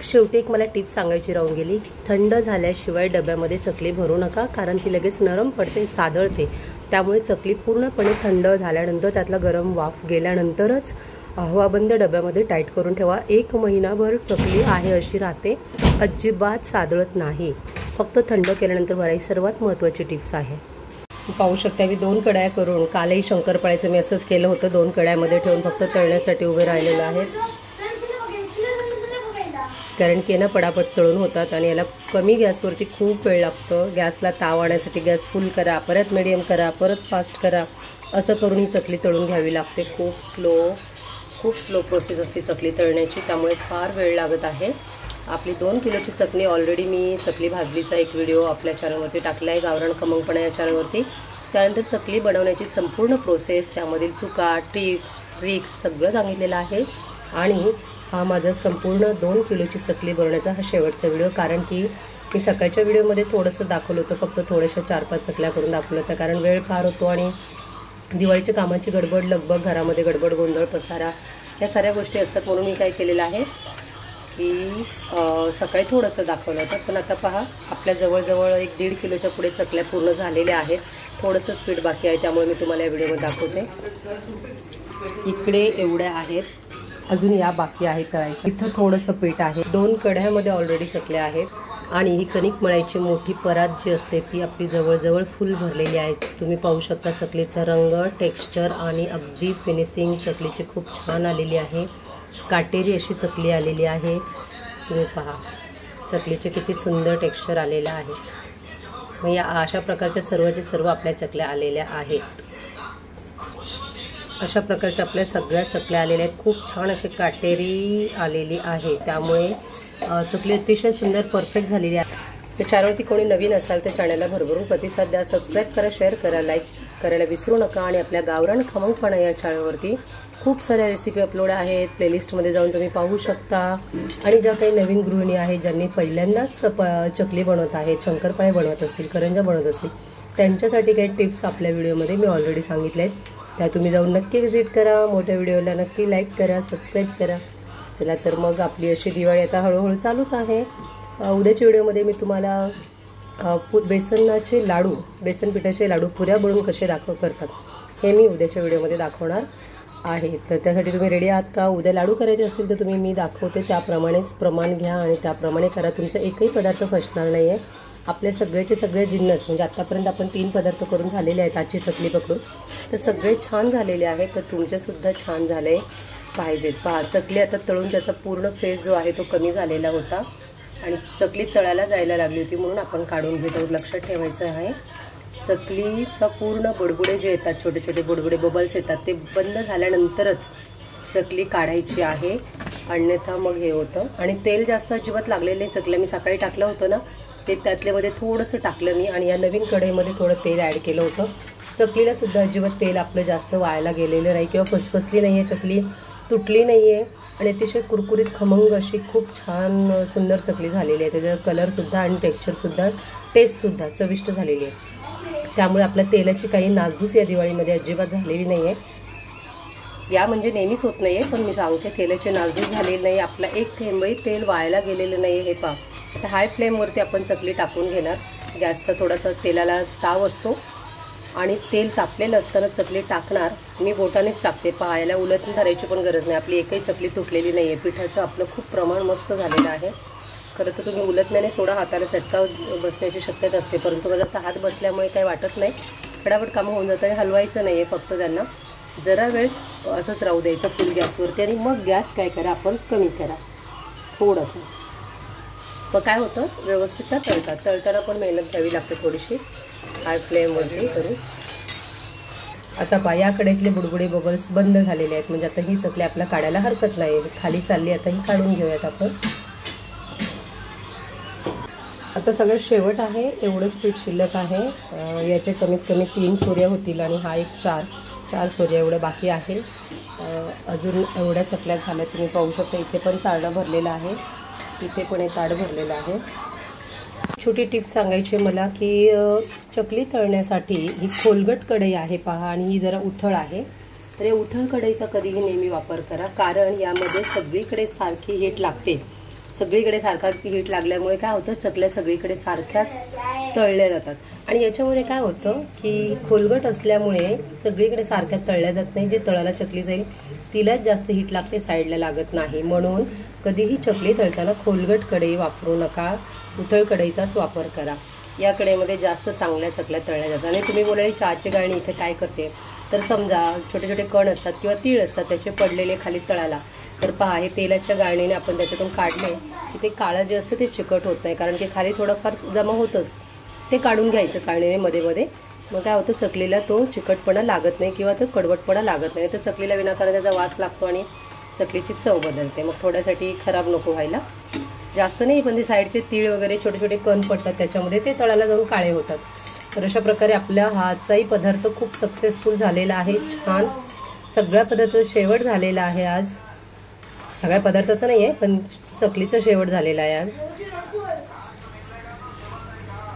शेवटी एक मला टिप सांगायची राहून गेली, थंड झाल्याशिवाय डब्यामध्ये चकली भरू नका, कारण ती लगेच नरम पडते, सादळते। त्यामुळे चकली पूर्णपणे थंड झाल्यानंतर त्यातला गरम वाफ गेल्यानंतरच हवाबंद डब्यामध्ये टाईट करून ठेवा। 1 महिनाभर चकली आहे अशी राहते, अजिबात सादळत नाही। फक्त थंड केल्यानंतर भरायची सर्वात महत्त्वाची टिप्स आहे। पाहू शकता मी 2 कढया करून, कालही शंकरपाळ्याचं मी असंच केलं होतं, 2 कढयामध्ये ठेवून फक्त तळण्यासाठी उभे राहिलेलं आहे, कारण की ना पटापट तळून होतात आणि याला कमी गॅसवरती खूप वेळ लागतो। गॅसला ताव आणण्यासाठी गॅस फुल करा, परत मीडियम करा, परत फास्ट करा, असं करून ही चकली तळून घ्यावी लागते। खूप स्लो प्रोसेस असते चकली तळण्याची, त्यामुळे फार वेळ लागत आहे। आपली 2 किलोची चकली ऑलरेडी मी चकली भाजलीचा एक व्हिडिओ आपल्या चॅनलवरती टाकला आहे, गावरान खमंगपणा या चॅनलवरती। त्यानंतर चकली बनवण्याची संपूर्ण प्रोसेस, त्यामधील चुका, टिप्स, ट्रिक्स सगळं सांगितलेलं आहे। आणि हा माझा संपूर्ण 2 किलोची चकली बनवण्याचा हा शेवटचा व्हिडिओ, कारण की मी सकाळच्या व्हिडिओमध्ये थोडंसं दाखवलं होतं, फक्त थोड्याशा 4-5 चकल्या करून दाखवलं होतं, कारण वेळ फार होतो आणि दिवाळीच्या कामाची गडबड लगबग, घरामध्ये गडबड गोंधळ पसारा या साऱ्या गोष्टी असतात, म्हणून मी काय केलेलं आहे की सकाळी थोडंसं दाखवलं होतं। पण आता पहा, आपल्या जवळजवळ 1-1.5 किलोच्या पुढे चकल्या पूर्ण झालेल्या आहेत, थोडंसं स्पीड बाकी आहे, त्यामुळे मी तुम्हाला या व्हिडिओमध्ये दाखवते। इकडे एवढ्या आहेत, अजून या बाकी आहेत तळायच्या। इथं थोडंसं पीठ आहे, 2 कढयामध्ये ऑलरेडी चकल्या आहेत, आणि ही कणिक मळायची मोठी परात जी असते ती आपली जवळजवळ फुल भरलेली आहे। तुम्ही पाहू शकता चकलीचा रंग, टेक्स्चर आणि अगदी फिनिशिंग चकलीची खूप छान आलेली आहे, काटेरी अशी चकली आलेली आहे। तुम्ही पहा चकलीचे किती सुंदर टेक्स्चर आलेलं आहे। मग या अशा प्रकारच्या सर्वचे सर्व आपल्या चकल्या आलेल्या आहेत। अशा प्रकारच्या आपल्या सगळ्या चकल्या आलेल्या आहेत, खूप छान अशी काटेरी आलेली आहे, त्यामुळे चकली अतिशय सुंदर परफेक्ट झालेली आहे। तर चॅनलवरती कोणी नवीन असाल तर चॅनलला भरभरून प्रतिसाद द्या, सबस्क्राईब करा, शेअर करा, लाईक करायला विसरू नका। आणि आपल्या गावरान खमंगपणा या चॅनलवरती खूप साऱ्या रेसिपी अपलोड आहेत, प्लेलिस्टमध्ये जाऊन तुम्ही पाहू शकता। आणि ज्या काही नवीन गृहिणी आहेत, ज्यांनी पहिल्यांदाच चकली बनवत आहेत, शंकरपाळे बनवत असतील, करंजा बनवत असतील, त्यांच्यासाठी काही टिप्स आपल्या व्हिडिओमध्ये मी ऑलरेडी सांगितल्या आहेत, त्या तुम्ही जाऊन नक्की व्हिजिट करा। मोठ्या व्हिडिओला नक्की लाईक करा, सबस्क्राईब करा। चला तर मग आपली अशी दिवाळी आता हळूहळू चालूच आहे। उद्याच्या व्हिडिओमध्ये मी तुम्हाला बेसनाचे लाडू, बेसन पिठाचे लाडू पुऱ्या बनवून कसे करतात हे मी उद्याच्या व्हिडिओमध्ये दाखवणार आहे। तर त्यासाठी तुम्ही रेडी आहात का? उद्या लाडू करायचे असतील तर तुम्ही मी दाखवते त्याप्रमाणेच प्रमाण घ्या आणि त्याप्रमाणे करा, तुमचा एकही पदार्थ फसणार नाही आहे। आपले सगळेचे सगळे जिन्नस, म्हणजे आतापर्यंत आपण 3 पदार्थ करून झालेले आहेत आजची चकली पकडून, तर सगळे छान झालेले आहेत, तर तुमचेसुद्धा छान झाले पाहिजेत। पहा चकली आता तळून त्याचा पूर्ण फेस जो आहे तो कमी झालेला होता आणि चकली तळायला जायला लागली होती, म्हणून आपण काढून घेतो। लक्षात ठेवायचं आहे, चकलीचा पूर्ण बुडबुडे जे येतात, छोटे छोटे बुडबुडे बबल्स येतात, ते बंद झाल्यानंतरच चकली काढायची आहे, अन्यथा मग हे होतं। आणि तेल जास्त अजिबात लागलेलं नाही चकल्या, मी सकाळी टाकलं होतं ना, ते त्यातल्यामध्ये थोडंसं टाकलं मी, आणि या नवीन कढईमध्ये थोडं तेल ॲड केलं होतं। चकलीला सुद्धा अजिबात तेल आपलं जास्त वायाला गेलेलं नाही, किंवा फसफसली नाही आहे चकली, तुटली नाही आहे, आणि अतिशय कुरकुरीत खमंग अशी खूप छान सुंदर चकली झालेली आहे। त्याचा कलरसुद्धा आणि टेक्स्चरसुद्धा, टेस्टसुद्धा चविष्ट झालेली आहे। त्यामुळे आपल्या तेलाची काही नासधूस या दिवाळीमध्ये अजिबात झालेली नाही आहे। या म्हणजे नेहमीच होत नाही आहे, पण मी सांगते तेलाची नासधूस झालेली नाही, आपला एक थेंबही तेल वायाला गेलेलं नाही हे पहा। आता हाय फ्लेमवरती आपण चकली टाकून घेणार, गॅसचा थोडासा तेलाला ताव असतो आणि तेल तापलेलं असताना चकली टाकणार। मी बोटानेच टाकते, पहा याला उलटून धरायची पण गरज नाही, आपली एकही चकली तुटलेली नाही आहे। पिठाचं आपलं खूप प्रमाण मस्त झालेलं आहे। खरं तर तुम्ही उलटण्याने सोडा हाताला चटका बसण्याची शक्यता असते, परंतु माझा आता हात बसल्यामुळे काही वाटत नाही, फटाफट कामं होऊन जातं। आणि हलवायचं नाही आहे, फक्त त्यांना जरा वेळ असंच राहू द्यायचं फुल गॅसवरती, आणि मग गॅस काय करा आपण कमी करा थोडंसं, मग काय होतं व्यवस्थित त्या तळतात। तळताना पण मेहनत घ्यावी लागते थोडीशी, हाय फ्लेमवरती करू। आता पहा या कढईतले बुडबुडे बबल्स बंद झालेले आहेत, म्हणजे आता ही चकली आपल्या काढायला हरकत नाही, खाली चालली, आता ही काढून घेऊयात आपण। आता सगळं शेवट आहे, एवढंच पीठ शिल्लक आहे, याचे कमीत कमी 3 सोऱ्या होतील, आणि हा एक 4 सोऱ्या एवढं बाकी आहे। अजून एवढ्या चकल्या झाल्या, तुम्ही पाहू शकता। इथे पण चाळणं भरलेलं आहे, इथे पण एक ताट भरलेलं आहे। छोटी टिप सांगायची मला की चकली तळण्यासाठी ही खोलगट कढई आहे पहा, आणि ही जरा उथळ आहे, तर या उथळ कढईचा कधीही नेहमी वापर करा, कारण यामध्ये सगळीकडे सारखी हीट लागते। सगळीकडे सारखा हीट लागल्यामुळे काय होतं, चकल्या सगळीकडे सारख्याच तळल्या जातात. आणि याच्यामुळे काय होतं की खोलगट असल्यामुळे सगळीकडे सारख्या तळल्या जात नाही. जे तळाला चकली जाईल तिलाच जास्त हीट लागते, साईडला लागत नाही. म्हणून कधीही चकली तळताना खोलगट कढई वापरू नका, उथळ कढईचाच वापर करा. या कढईमध्ये जास्त चांगल्या चकल्या तळल्या जातात. आणि तुम्ही बोलाल चहाची गाळणी इथे काय करते, तर समजा छोटे छोटे कण असतात किंवा तीळ असतात त्याचे पडलेले खाली तळाला, तर पहा हे तेलाच्या गाळणीने आपण त्याच्यातून काढले की ते काळं जे असतं ते चिकट होत नाही, कारण ते खाली थोडंफार जमा होतंच. ते काढून घ्यायचं गाळणीने मध्ये मध्ये. मग काय होतं, चकलीला तो चिकटपणा लागत नाही किंवा तो कडवटपणा लागत नाही. तर चकलीला विनाकारण त्याचा वास लागतो आणि चकलीची चव बदलते. मग थोड्यासाठी खराब नको व्हायला, जास्त नाही, पण ते साईडचे तीळ वगैरे छोटे छोटे कण पडतात त्याच्यामध्ये, ते तळाला जाऊन काळे होतात. तर अशा प्रकारे आपल्या हातचाही पदार्थ खूप सक्सेसफुल झालेला आहे. छान सगळ्या पदार्थाचा शेवट झालेला आहे आज. सगळ्या पदार्थाचं नाही आहे, पण चकलीचं शेवट झालेला आहे आज.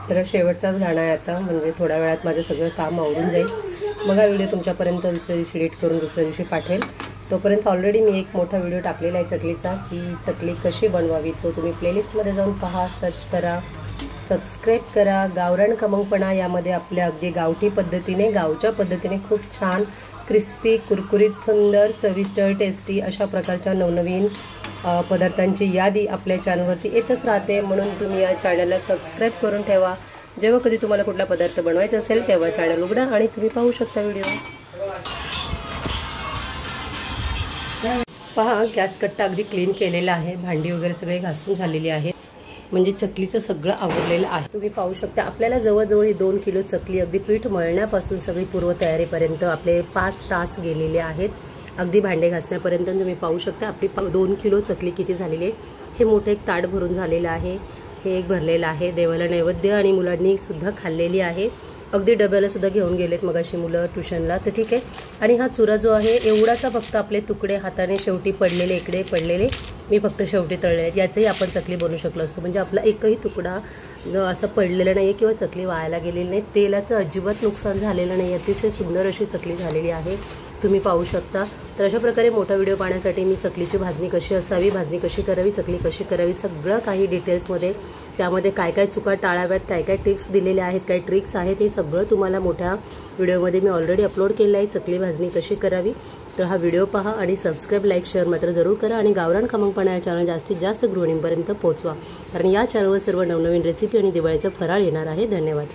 तर शेवटचाच गाणं आहे आता, म्हणजे थोड्या वेळात माझं सगळं काम आवरून जाईल. मग हा व्हिडिओ तुमच्यापर्यंत दुसऱ्या दिवशी एडिट करून दुसऱ्या दिवशी पाठवेल. तोपर्यंत ऑलरेडी मी एक मोठा व्हिडिओ टाकलेला आहे चकलीचा, की चकली कशी बनवावी. तो तुम्ही प्लेलिस्टमध्ये जाऊन पहा, सर्च करा, सबस्क्राईब करा. गावरान खमंगपणा यामध्ये आपल्या अगदी गावठी पद्धतीने, गावच्या पद्धतीने खूप छान क्रिस्पी, कुरकुरीत, सुंदर, चविष्ट, टेस्टी अशा प्रकारच्या नवनवीन पदार्थांची यादी आपल्या चॅनलवरती येतच राहते. म्हणून तुम्ही या चॅनलला सबस्क्राईब करून ठेवा. जेव्हा कधी तुम्हाला कुठला पदार्थ बनवायचा असेल तेव्हा चॅनल उघडा आणि तुम्ही पाहू शकता व्हिडिओ. पहा गॅस कट्टा अगदी क्लीन केलेला आहे, भांडी वगैरे सगळे घासून झालेली आहेत, म्हणजे चकलीचं सगळं आवरलेलं आहे. तुम्ही पाहू शकता आपल्याला जवळजवळ 2 किलो चकली अगदी पीठ मळण्यापासून सगळी पूर्वतयारीपर्यंत आपले 5 तास गेलेले आहेत. अगदी भांडे घासण्यापर्यंत तुम्ही पाहू शकता आपली 2 किलो चकली किती झालेली आहे. हे मोठं एक ताट भरून झालेलं आहे, हे एक भरलेलं आहे, देवाला नैवेद्य आणि मुलांनी सुद्धा खाल्लेली आहे. अगदी डब्याला सुद्धा घेऊन गेलेत मगाशी मुलं ट्युशनला, तर ठीक आहे. आणि हा चुरा जो आहे एवढासा फक्त आपले तुकडे हाताने शेवटी पडलेले, इकडे पडलेले मी फक्त शेवटी तळले आहेत. याचंही आपण चकली बनवू शकलो असतो, म्हणजे आपला एकही तुकडा असं पडलेला नाही आहे किंवा चकली वायाला गेलेली नाही. तेलाचं अजिबात नुकसान झालेलं नाही. अतिशय सुंदर अशी चकली झालेली आहे, तुम्ही पाहू शकता. तर अशा प्रकारे मोठा व्हिडिओ पाहण्यासाठी मी चकलीची भाजणी कशी असावी, भाजणी कशी करावी, चकली कशी करावी, सगळं काही डिटेल्समध्ये, त्यामध्ये काय काय चुका टाळाव्यात, काय काय टिप्स दिलेल्या आहेत, काय ट्रिक्स आहेत, हे सगळं तुम्हाला मोठ्या व्हिडिओमध्ये मी ऑलरेडी अपलोड केलं आहे. चकली भाजणी कशी करावी, तर हा व्हिडिओ पहा आणि सबस्क्राईब, लाईक, शेअर मात्र जरूर करा. आणि गावरान खमंगपणा या चॅनल जास्तीत जास्त गृहिणींपर्यंत पोहोचवा, कारण या चॅनलवर सर्व नवनवीन रेसिपी आणि दिवाळीचं फराळ येणार आहे. धन्यवाद.